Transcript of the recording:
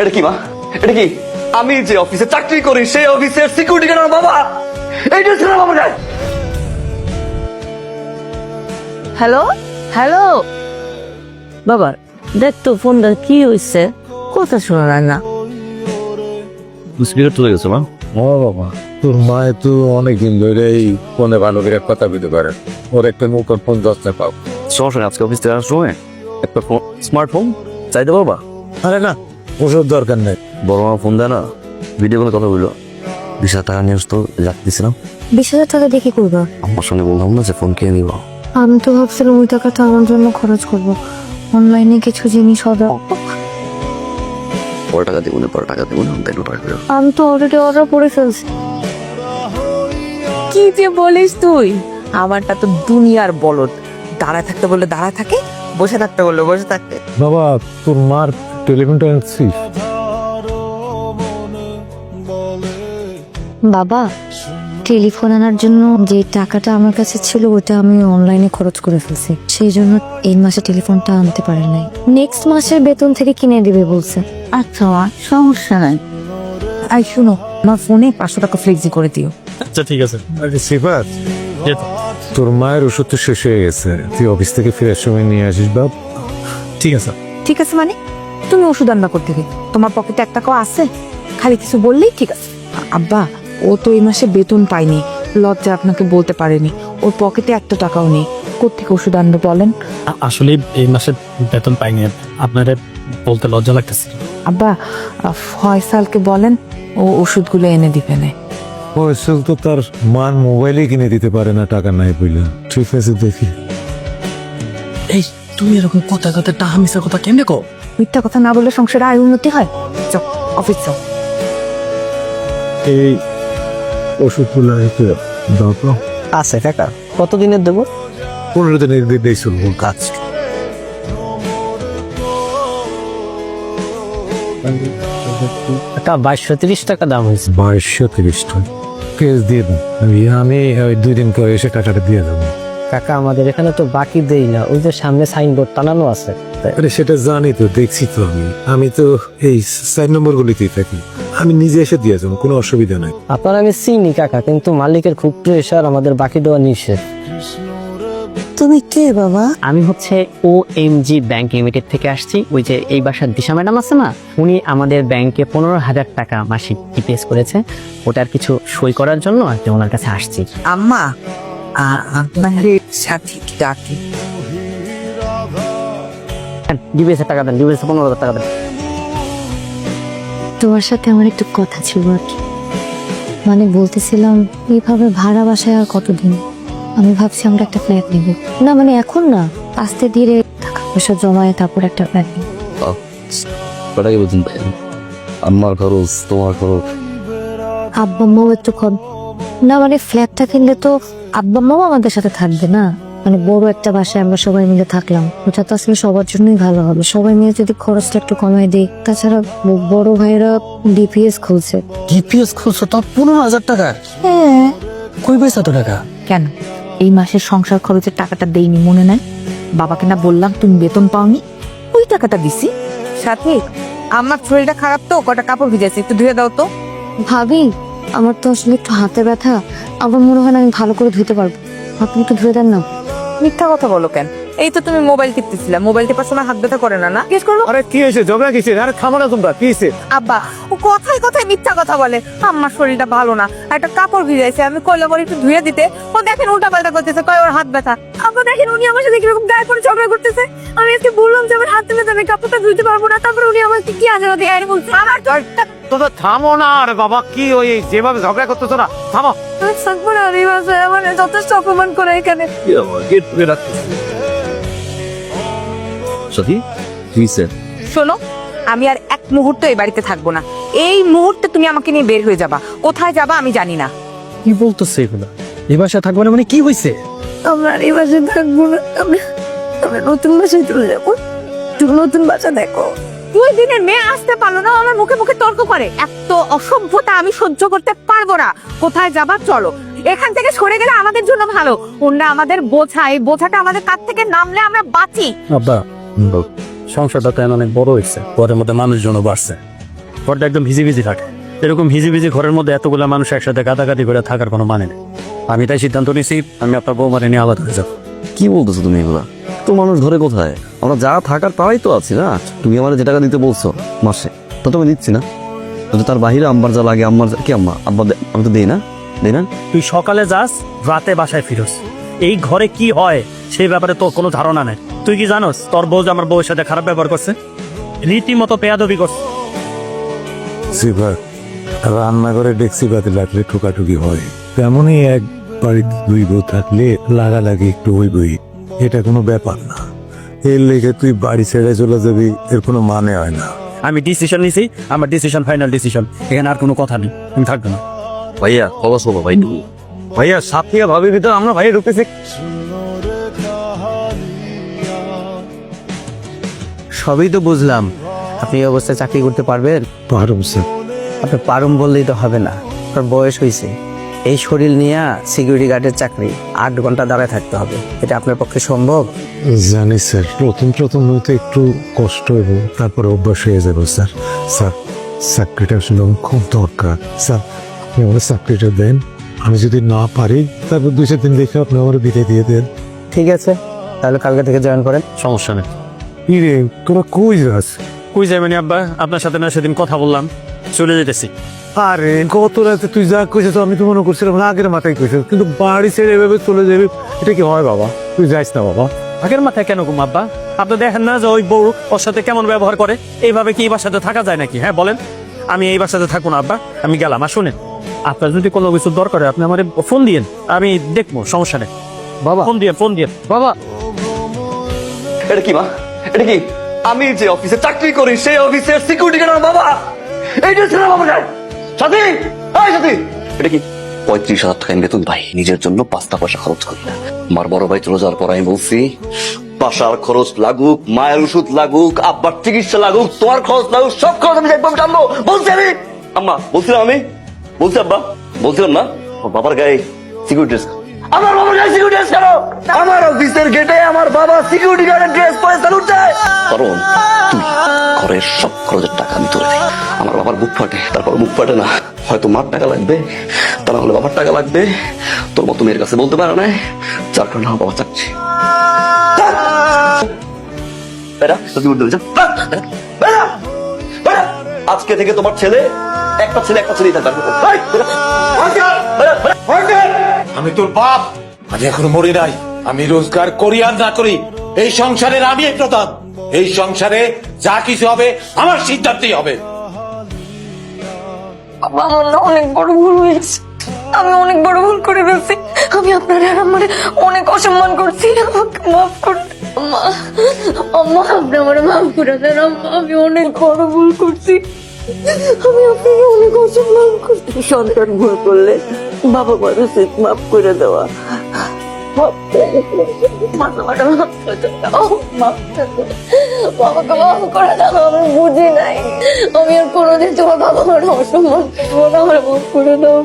এটা কি মা? এটা কি? আমি যে অফিসে চাকরি করি সেই অফিসের সিকিউরিটি গার্ড আমার বাবা। এইটা ছিল বাবা যায়। হ্যালো হ্যালো বাবা, দেখ তো ফোনটা কি হয়েছে, কথা শোনা যায় না। স্পিকার চলে গেছে মা। ও বাবা, তোর মায়ে তো অনেকদিন ধরে এই ফোনে ভালো করে কথা বলতে পারে। ওর একটা নতুন ফোন দশটা পাও। সমস্যা নেই, আজকে অফিস থেকে আসার সময় একটা ফোন, স্মার্টফোন চাইতে বাবা। আরে না, ওসব দরকার নেই। বড় মা ফোন দেয় না, ভিডিও কলে কথা বললো। 20,000 টাকা নিয়ে আসতো, রাখতেছিলাম। 20,000 টাকা দিয়ে কি করবো? আমার সঙ্গে বললাম না যে ফোন কিনে দিব। আমি তো ভাবছিলাম ওই টাকাটা আমার জন্য খরচ করবো, অনলাইনে কিছু জিনিস অর্ডার। পরে টাকা দিব না, পরে টাকা দিব না, তাই টাকা দেবো। আমি তো অলরেডি অর্ডার করে ফেলছি। কি যে বলিস তুই, আমারটা তো দুনিয়ার বলদ। দাঁড়ায় থাকতে বললে দাঁড়ায় থাকে, বসে থাকতে বললে বসে থাকে। বাবা, তোর মার টেলিফোনটা আনছিস? বাবা, টেলিফোন আনার জন্য যে টাকাটা আমার কাছে ছিল ওটা আমি অনলাইনে খরচ করে ফেলছি, সেই জন্য এই মাসে টেলিফোনটা আনতে পারে নাই। নেক্সট মাসের বেতন থেকে কিনে দিবে বলছে। আচ্ছা সমস্যা নাই। আই শুনো, আমার ফোনে 500 টাকা ফ্লেক্সি করে দিও। আচ্ছা ঠিক আছে। আরে সিফাত, তোর মায়ের ওষুধ তো শেষ হয়ে গেছে, তুই অফিস থেকে ফেরার সময় নিয়ে আসিস বাপ। ঠিক আছে। ঠিক আছে মানে তুমি ওষুধ আনবা করতে থেকে তোমার পকেটে 1 টাকাও আছে? খালি কিছু বললেই ঠিক আছে। আব্বা, ও তো এই মাসে বেতন পায়নি, লজ্জা আপনাকে বলতে পারেনি। ওর পকেটে 1 টাকাও নেই, কোত্থেকে ওষুধ আনবে বলেন? আসলে এই মাসে বেতন পাইনি, আপনারা বলতে লজ্জা লাগতেছে। আব্বা, ফয়সালকে বলেন ও ওষুধগুলো এনে দিবে না। ফয়সাল তো তার মার মোবাইলে কিনে দিতে পারে না, টাকা নাই বললে। ঠিক আছে, দেখি। এই তুমি এরকম কথা কথা টাহা মিশা কথা কেমনে কো? মিথ্যা কথা না বললে সংসারে আয় উন্নতি হয়। যাও অফিস যাও। এই ওষুধগুলো একটু দাও তো। আছে টাকা, কতদিনের দেবো? 15 দিনের দিয়ে চলবো কাজ। টাকা 2230 টাকা দাম হয়েছে। 2230 টাকা কেস দিয়ে দেন। আমি ওই 2 দিন পরে এসে টাকাটা দিয়ে দেবো। টাকা আমাদের এখানে তো বাকি দেই না, ওই যে সামনে সাইনবোর্ড টানানো আছে। আরে সেটা জানি তো, দেখছি তো। আমি তো এই 4 নম্বর গলিতেই থাকি, আমি নিজে এসে দিয়ে যাবো, কোনো অসুবিধা নাই। আপনার আমি চিনি কাকা, কিন্তু মালিকের খুব প্রেশার, আমাদের বাকি দেওয়া নিষেধ। তুমি কে বাবা? আমি হচ্ছে OMG ব্যাংক লিমিটেড থেকে আসছি। ওই যে এই বাসার দিশা ম্যাডাম আছে না, উনি আমাদের ব্যাংকে 15,000 টাকা মাসিক টিপিএস করেছে, ওটার কিছু সই করার জন্য আর কি ওনার কাছে আসছি। আম্মা, আপনাদের সাথে ডাকি। ডিবিএস টাকা দেন, ডিবিএস 15,000 টাকা দেন। তোমার সাথে আমার একটু কথা ছিল আর কি। মানে বলতেছিলাম, এইভাবে ভাড়া বাসায় আর কতদিন? আমি ভাবছি আমরা একটা ফ্ল্যাট নিব। না মানে এখন না, আস্তে ধীরে টাকা পয়সা জমায় তারপর একটা ফ্ল্যাট নিব। কটা কি বলছেন? আমার খরচ, তোমার খরচ। আব্বা আম্মাও একটু কম না, মানে ফ্ল্যাটটা কিনলে তো আব্বা আম্মাও আমাদের সাথে থাকবে না। মানে বড় একটা বাসায় আমরা সবাই মিলে থাকলাম, ওটা তো আসলে সবার জন্যই ভালো হবে। সবাই মিলে যদি খরচটা একটু কমাই দেই। তাছাড়া বড় ভাইরা ডিপিএস খুলছে। ডিপিএস খুলছো তো 15,000 টাকা? হ্যাঁ। কই পয়সা তো টাকা? কেন এই মাসের সংসার খরচের টাকাটা দেইনি মনে নাই? বাবাকে না বললাম তুমি বেতন পাওনি, ওই টাকাটা দিছি। সাথে আমার শরীরটা খারাপ তো, কটা কাপড় ভিজেছে, একটু ধুয়ে দাও তো। ভাবি, আমার তো আসলে একটু হাতে ব্যথা, আমার মনে হয় না আমি ভালো করে ধুতে পারবো। আপনি একটু ধুয়ে দেন না। মিথ্যা কথা বলো কেন? এই তো তুমি মোবাইল টিপতেছিলা, মোবাইল টিপার সময় হাত ব্যথা করে না? না জিজ্ঞেস করবো। আরে কি হয়েছে, ঝগড়া কিসের? আরে থামো না তোমরা, কি হয়েছে? আব্বা, ও কথায় কথায় মিথ্যা কথা বলে। আমার শরীরটা ভালো না, একটা কাপড় ভিজাইছে, আমি কইলাম ওর একটু ধুয়ে দিতে, ও দেখেন উল্টা পাল্টা করতেছে, কয় ওর হাত ব্যথা। আব্বা দেখেন উনি আমার সাথে কিরকম গায়ে পড়ে ঝগড়া করতেছে। আমি আজকে বললাম যে আমার হাত ব্যথা, আমি কাপড়টা ধুইতে পারবো না, তারপর উনি আমাকে কি আজে বাজে গায়ে বলছে। আমার তোমরা থামো না। আরে বাবা, কি ওই যেভাবে ঝগড়া করতেছো না, থামো। সাকবার আরে বাজে আমার যথেষ্ট অপমান করে এখানে। কি আমার গেট করে রাখতেছি। সাথী, কি স্যার? শোনো, আমি আর এক মুহূর্ত এই বাড়িতে থাকবো না। এই মুহূর্তে তুমি আমাকে নিয়ে বের হয়ে যাবা। কোথায় যাবা আমি জানি না। কি বলতেছে এগুলা? এই বাসায় থাকবো না মানে কি হইছে? আমরা এই বাসায় থাকবো না, আমরা নতুন বাসায় চলে যাবো। তুমি নতুন বাসা দেখো। 2 দিনের মেয়ে আসতে পারলো না, আমার মুখে মুখে তর্ক করে। এত অসভ্যতা আমি সহ্য করতে পারবো না। কোথায় যাবা চলো, এখান থেকে সরে গেলে আমাদের জন্য ভালো। ওরা আমাদের বোঝা, এই বোঝাটা আমাদের কাছ থেকে নামলে আমরা বাঁচি। আব্বা, সংসারটা তো অনেক বড় হয়েছে, পরের মধ্যে মানুষজনও বাড়ছে। ঘরটা একদম ভিজি ভিজি থাকে। এরকম ভিজি ভিজি ঘরের মধ্যে এতগুলো মানুষ একসাথে গাদাগাদি করে থাকার কোনো মানে নেই। আমি তাই সিদ্ধান্ত নিয়েছি আমি আপনার বৌমারে নিয়ে আলাদা হয়ে যাবো। কি বলতেছো তুমি এগুলা? তো মানুষ ঘরে কোথায়? আমরা যা থাকার তাই তো আছি না। তুমি আমার যে টাকা দিতে বলছো মাসে, তা তো আমি দিচ্ছি না। তো তার বাহিরে আম্মার যা লাগে, কি আম্মা আব্বা আমি তো দিই না। তুই সকালে যাস, রাতে বাসায় ফিরোস। এই ঘরে কি হয় সেই ব্যাপারে তোর কোনো ধারণা নেই। তুই কি জানোস তোর বউ যে আমার বউয়ের সাথে খারাপ ব্যবহার করছে, রীতিমতো পেয়াদবি করছে। সিফাত, রান্নাঘরে ডেক্সি পাতি লাগলে ঠোকাঠুকি হয়, তেমনই এক বাড়িতে দুই বউ থাকলে লাগালাগি একটু হইবই। এটা কোনো ব্যাপার না। এর লেগে তুই বাড়ি ছেড়ে চলে যাবি, এর কোনো মানে হয় না। আমি ডিসিশন নিছি, আমার ডিসিশন ফাইনাল ডিসিশন, এখানে আর কোনো কথা নেই, আমি থাকবো না। ভাইয়া খবর শোনো ভাই, ভাইয়া সাথিয়া ভাবির ভিতরে আমরা ভাইয়া ঢুকতেছি। সবই তো বুঝলাম, আপনি এই অবস্থায় চাকরি করতে পারবেন? পারুম স্যার। আপনি পারুম বললেই তো হবে না, আপনার বয়স হয়েছে। এই শরীর নিয়ে সিকিউরিটি গার্ডের চাকরি 8 ঘন্টা দাঁড়ায় থাকতে হবে, এটা আপনার পক্ষে সম্ভব? জানি স্যার, প্রথম প্রথম হয়তো একটু কষ্ট হইব, তারপরে অভ্যাস হয়ে যাবো স্যার। স্যার, চাকরিটা আসলে আমার খুব দরকার। স্যার, আপনি আমার চাকরিটা দেন। আমি যদি না পারি তারপর 2-4 দিন দেখে আপনি আমার বিদায় দিয়ে দেন। ঠিক আছে, তাহলে কালকে থেকে জয়েন করেন। সমস্যা নেই। কি রে, তোরা কই যাস? কই যাবেন আব্বা? আপনার সাথে না সেদিন কথা বললাম, চলে যেতেছি। আরে কত রাতে তুই যা কইছিস আমি তো মনে করছিলাম না আগের মাথায় কইছিস, কিন্তু বাড়ি ছেড়ে এভাবে চলে যাবি, এটা কি হয় বাবা? তুই যাইস না বাবা। আগের মাথায় কেন ঘুম আব্বা? আপনি দেখেন না যে ওই বউ ওর সাথে কেমন ব্যবহার করে? এইভাবে কি এই বাসাতে থাকা যায় নাকি? হ্যাঁ বলেন। আমি এই বাসাতে থাকবো না আব্বা, আমি গেলাম। আর শুনেন, আপনার যদি কোনো কিছু দরকার হয় আপনি আমার ফোন দিয়েন, আমি দেখবো, সমস্যা নেই। বাবা, ফোন দিয়ে বাবা, এটা কি মা? এটা কি? আমি যে অফিসে চাকরি করি সেই অফিসের সিকিউরিটি গার্ড আমার বাবা। এইটা ছিল বাবা যায় সাথী। এই সাথী, এটা কি? 35,000 টাকা বেতন ভাই, নিজের জন্য 5টা পয়সা খরচ করি না। আমার বড় ভাই চলে যাওয়ার পর আমি বলছি বাসার খরচ লাগুক, মায়ের ওষুধ লাগুক, আব্বার চিকিৎসা লাগুক, তোমার খরচ লাগুক, সব খরচ আমি একদম জানবো বলছি। আমি আম্মা বলছিলাম, আমি বলছি আব্বা বলছিলাম না আমার বাবার গায়ে সিকিউরিটি ড্রেস। আমার বাবার গায়ে সিকিউরিটি ড্রেস কেন? আমার অফিসের গেটে আমার বাবা সিকিউরিটি গার্ডের ড্রেস পরে স্যালুট দেয়। কারণ তুই ঘরের সব খরচের টাকা আমি তুলে দিই। আমার বাবার বুক ফাটে, তারপর বুক ফাটে না, হয়তো মার টাকা লাগবে, তা না হলে বাবার টাকা লাগবে। তোর মতো মেয়ের কাছে বলতে পারে না, যার কারণে আমার বাবা চাচ্ছে। আজকে থেকে তোমার ছেলে একটা ছেলেই থাকবে। আমি তোর বাপ, আমি এখনো মরি নাই। আমি রোজগার করি আর না করি, এই সংসারের আমি প্রধান। এই সংসারে যা কিছু হবে আমার সিদ্ধান্তই হবে। বাবা, আমার না অনেক বড় ভুল হয়েছে, আমি অনেক বড় ভুল করে ফেলছি। আমি আপনার আর আমার অনেক অসম্মান করছি, আমাকে মাফ করে দেন। আম্মা, আম্মা, আপনি আমার মাফ করে দেন। আম্মা, আমি অনেক বড় ভুল করছি, আমি আপনাকে অনেক অসম্মান করছি। সন্তান ভুল করলে বাবা বড় উচিত মাফ করে দেওয়া। বাবাকে মাফ করে দাও, আমি বুঝি নাই। আমি আর কোনোদিন তোমার বাবা মার অসম্মান করবো না, আমার মাফ করে দাও।